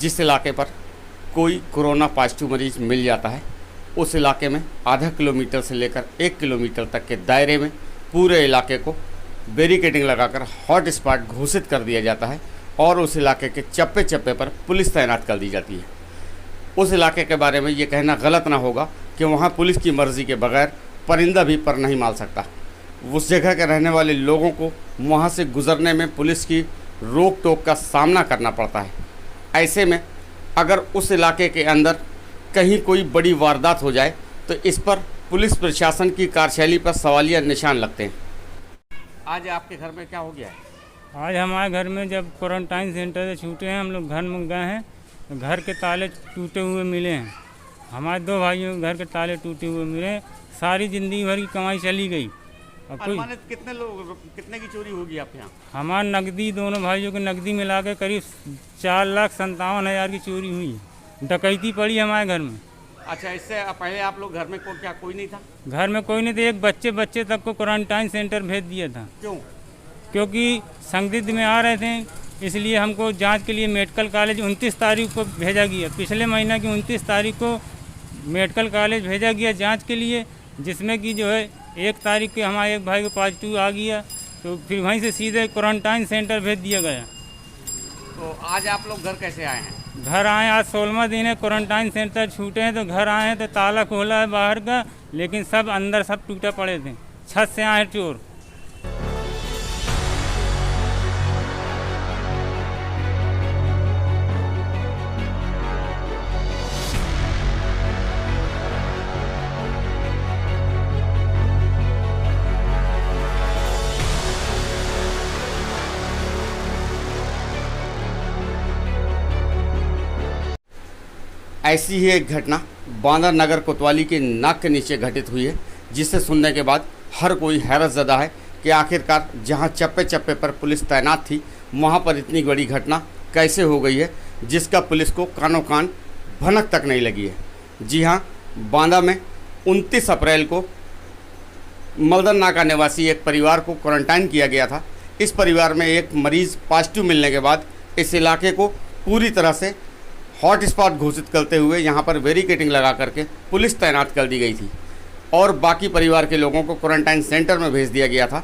जिस इलाके पर कोई कोरोना पॉजिटिव मरीज मिल जाता है उस इलाके में आधा किलोमीटर से लेकर 1 किलोमीटर तक के दायरे में पूरे इलाके को बैरिकेडिंग लगाकर हॉट स्पॉट घोषित कर दिया जाता है और उस इलाके के चप्पे चप्पे पर पुलिस तैनात कर दी जाती है। उस इलाके के बारे में ये कहना गलत ना होगा कि वहाँ पुलिस की मर्ज़ी के बगैर परिंदा भी पर नहीं मार सकता। उस जगह के रहने वाले लोगों को वहाँ से गुज़रने में पुलिस की रोक टोक का सामना करना पड़ता है। ऐसे में अगर उस इलाके के अंदर कहीं कोई बड़ी वारदात हो जाए तो इस पर पुलिस प्रशासन की कार्यशैली पर सवालिया निशान लगते हैं। आज आपके घर में क्या हो गया है? आज हमारे घर में जब क्वारंटाइन सेंटर से छूटे हैं, हम लोग घर में गए हैं तो घर के ताले टूटे हुए मिले हैं। हमारे 2 भाइयों के घर के ताले टूटे हुए मिले। सारी ज़िंदगी भर की कमाई चली गई। अब कोई कितने की चोरी होगी आपके यहाँ? हमारे नकदी, दोनों भाइयों की नकदी मिला के करीब 4,57,000 की चोरी हुई। डकैती पड़ी हमारे घर में। अच्छा, इससे पहले आप लोग घर में क्या कोई नहीं था? घर में कोई नहीं था। एक बच्चे तक को क्वारंटाइन सेंटर भेज दिया था। क्यों? क्योंकि संदिग्ध में आ रहे थे, इसलिए हमको जांच के लिए मेडिकल कॉलेज 29 तारीख को भेजा गया। पिछले महीना की 29 तारीख को मेडिकल कॉलेज भेजा गया जांच के लिए, जिसमें कि जो है 1 तारीख के हमारे एक भाई को पॉजिटिव आ गया, तो फिर वहीं से सीधे क्वारंटाइन सेंटर भेज दिया गया। तो आज आप लोग घर कैसे आए हैं? घर आए, आज 16वां दिन है, क्वारंटाइन सेंटर छूटे हैं तो घर आए हैं तो ताला खोला है बाहर का, लेकिन सब अंदर सब टूटे पड़े थे। छत से आए चोर। ऐसी ही एक घटना बांदा नगर कोतवाली के नाक के नीचे घटित हुई है, जिसे सुनने के बाद हर कोई हैरतज़दा है कि आखिरकार जहां चप्पे चप्पे पर पुलिस तैनात थी वहां पर इतनी बड़ी घटना कैसे हो गई है, जिसका पुलिस को कानों कान भनक तक नहीं लगी है। जी हां, बांदा में 29 अप्रैल को मलदन नाका निवासी एक परिवार को क्वारंटाइन किया गया था। इस परिवार में एक मरीज़ पॉजिटिव मिलने के बाद इस इलाके को पूरी तरह से हॉट स्पॉट घोषित करते हुए यहाँ पर बैरिकेडिंग लगा करके पुलिस तैनात कर दी गई थी और बाकी परिवार के लोगों को क्वारंटाइन सेंटर में भेज दिया गया था।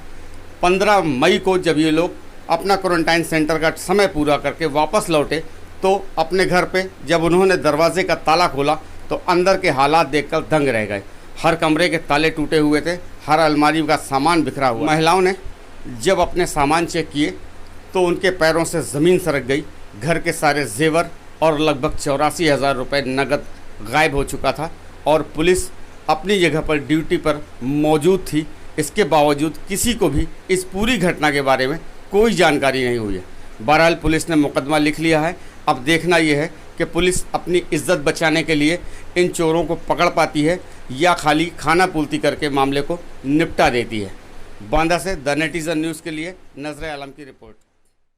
15 मई को जब ये लोग अपना क्वारंटाइन सेंटर का समय पूरा करके वापस लौटे तो अपने घर पे जब उन्होंने दरवाजे का ताला खोला तो अंदर के हालात देखकर दंग रह गए। हर कमरे के ताले टूटे हुए थे, हर अलमारी का सामान बिखरा हुआ। महिलाओं ने जब अपने सामान चेक किए तो उनके पैरों से ज़मीन सरक गई। घर के सारे जेवर और लगभग 84,000 रुपये नकद गायब हो चुका था और पुलिस अपनी जगह पर ड्यूटी पर मौजूद थी। इसके बावजूद किसी को भी इस पूरी घटना के बारे में कोई जानकारी नहीं हुई है। बहरहाल पुलिस ने मुकदमा लिख लिया है। अब देखना यह है कि पुलिस अपनी इज्जत बचाने के लिए इन चोरों को पकड़ पाती है या खाली खाना पूर्ति करके मामले को निपटा देती है। बांदा से द नेटिजन न्यूज़ के लिए नजर आलम की रिपोर्ट।